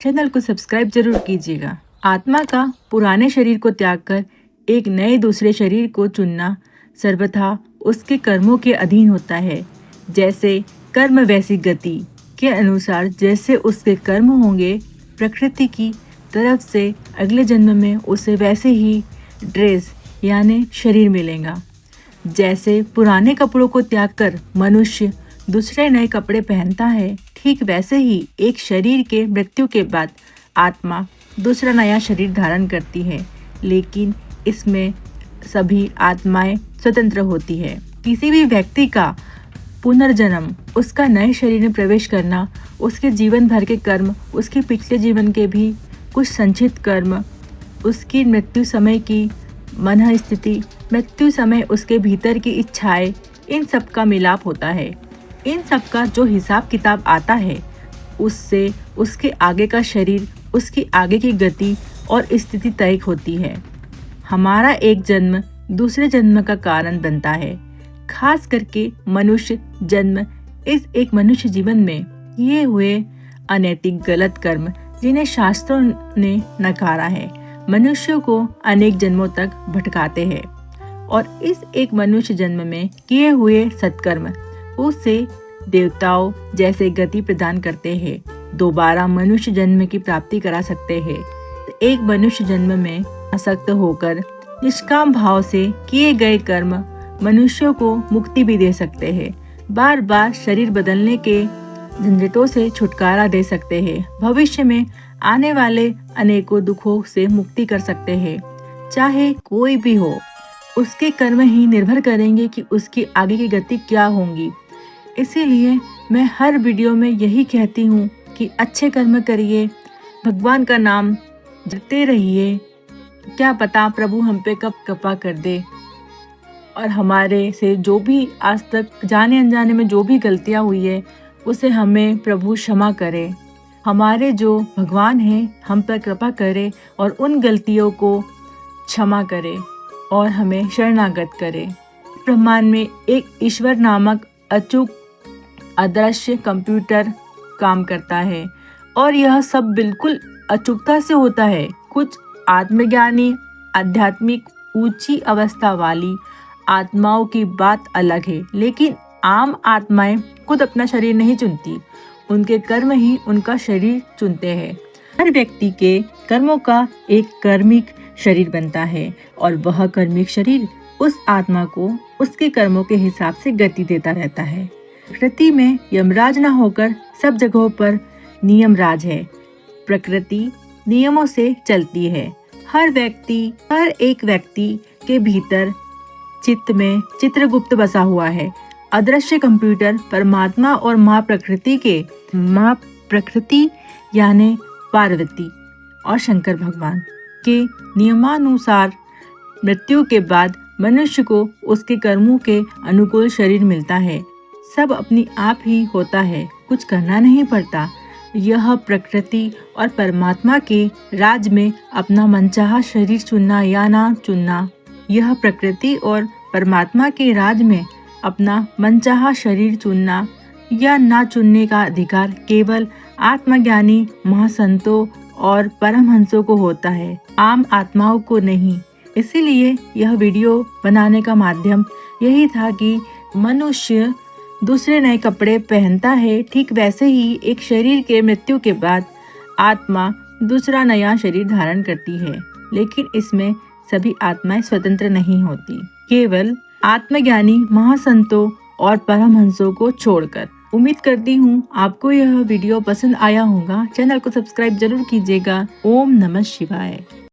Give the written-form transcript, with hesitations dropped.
Channel को subscribe जरूर कीजिएगा। आत्मा का पुराने शरीर को त्याग कर एक नए दूसरे शरीर को चुनना सर्वथा उसके कर्मों के अधीन होता है। जैसे कर्म वैसी गति के अनुसार जैसे उसके कर्म होंगे, प्रकृति की तरफ से अगले जन्म में उसे वैसे ही ड्रेस यानी शरीर मिलेगा। जैसे पुराने कपड़ों को त्याग कर मनुष्य दूसरे नए कपड़े पहनता है, ठीक वैसे ही एक शरीर के मृत्यु के बाद आत्मा दूसरा नया शरीर धारण करती है, लेकिन इसमें सभी आत्माएं स्वतंत्र होती है। किसी भी व्यक्ति का पुनर्जन्म, उसका नए शरीर में प्रवेश करना, उसके जीवन भर के कर्म, उसके पिछले जीवन के भी कुछ संचित कर्म, उसकी मृत्यु समय की मन स्थिति, मृत्यु समय उसके भीतर की इच्छाएं, इन सब का मिलाप होता है। इन सब का जो हिसाब किताब आता है, उससे उसके आगे का शरीर, उसकी आगे की गति और स्थिति तय होती है। हमारा एक जन्म दूसरे जन्म का कारण बनता है। खास करके मनुष्य जन्म इस एक मनुष्य जीवन में किए हुए अनैतिक गलत कर्म, जिन्हें शास्त्रों ने नकारा है, मनुष्य को अनेक जन्मों तक भटकाते हैं और इस एक मनुष्य जन्म में किए हुए सत्कर्म उसे देवताओं जैसे गति प्रदान करते हैं, दोबारा मनुष्य जन्म की प्राप्ति करा सकते हैं। एक मनुष्य जन्म में आसक्त होकर निष्काम भाव से किए गए कर्म मनुष्यों को मुक्ति भी दे सकते हैं, बार बार शरीर बदलने के झंझटों से छुटकारा दे सकते हैं, भविष्य में आने वाले अनेकों दुखों से मुक्ति कर सकते हैं। चाहे कोई भी हो, उसके कर्म ही निर्भर करेंगे कि उसकी आगे की गति क्या होंगी। इसीलिए मैं हर वीडियो में यही कहती हूँ कि अच्छे कर्म करिए, भगवान का नाम जपते रहिए। क्या पता प्रभु हम पे कब कृपा कर दे और हमारे से जो भी आज तक जाने अनजाने में जो भी गलतियाँ हुई है, उसे हमें प्रभु क्षमा करे। हमारे जो भगवान हैं हम पर कृपा करे और उन गलतियों को क्षमा करे और हमें शरणागत करे। ब्रह्मांड में एक ईश्वर नामक अचूक अदृश्य कंप्यूटर काम करता है और यह सब बिल्कुल अचूकता से होता है। कुछ आत्मज्ञानी आध्यात्मिक ऊंची अवस्था वाली आत्माओं की बात अलग है, लेकिन आम आत्माएं खुद अपना शरीर नहीं चुनती, उनके कर्म ही उनका शरीर चुनते हैं। हर व्यक्ति के कर्मों का एक कर्मिक शरीर बनता है और वह कर्मिक शरीर उस आत्मा को उसके कर्मों के हिसाब से गति देता रहता है। प्रकृति में यमराज न होकर सब जगहों पर नियम राज है। प्रकृति नियमों से चलती है। हर एक व्यक्ति के भीतर चित्त में चित्रगुप्त बसा हुआ है। अदृश्य कंप्यूटर परमात्मा और माँ प्रकृति यानी पार्वती और शंकर भगवान के नियमानुसार मृत्यु के बाद मनुष्य को उसके कर्मों के अनुकूल शरीर मिलता है। सब अपनी आप ही होता है, कुछ करना नहीं पड़ता। यह प्रकृति और परमात्मा के राज में अपना मनचाहा शरीर चुनना या ना चुनना, यह प्रकृति और परमात्मा के राज में अपना मनचाहा शरीर चुनना या ना चुनने का अधिकार केवल आत्मज्ञानी महासंतों और परमहंसों को होता है, आम आत्माओं को नहीं। इसीलिए यह वीडियो बनाने का माध्यम यही था कि मनुष्य दूसरे नए कपड़े पहनता है, ठीक वैसे ही एक शरीर के मृत्यु के बाद आत्मा दूसरा नया शरीर धारण करती है, लेकिन इसमें सभी आत्माएं स्वतंत्र नहीं होती, केवल आत्मज्ञानी महासंतों और परमहंसों को छोड़कर। उम्मीद करती हूँ आपको यह वीडियो पसंद आया होगा। चैनल को सब्सक्राइब जरूर कीजिएगा। ओम नमः शिवाय।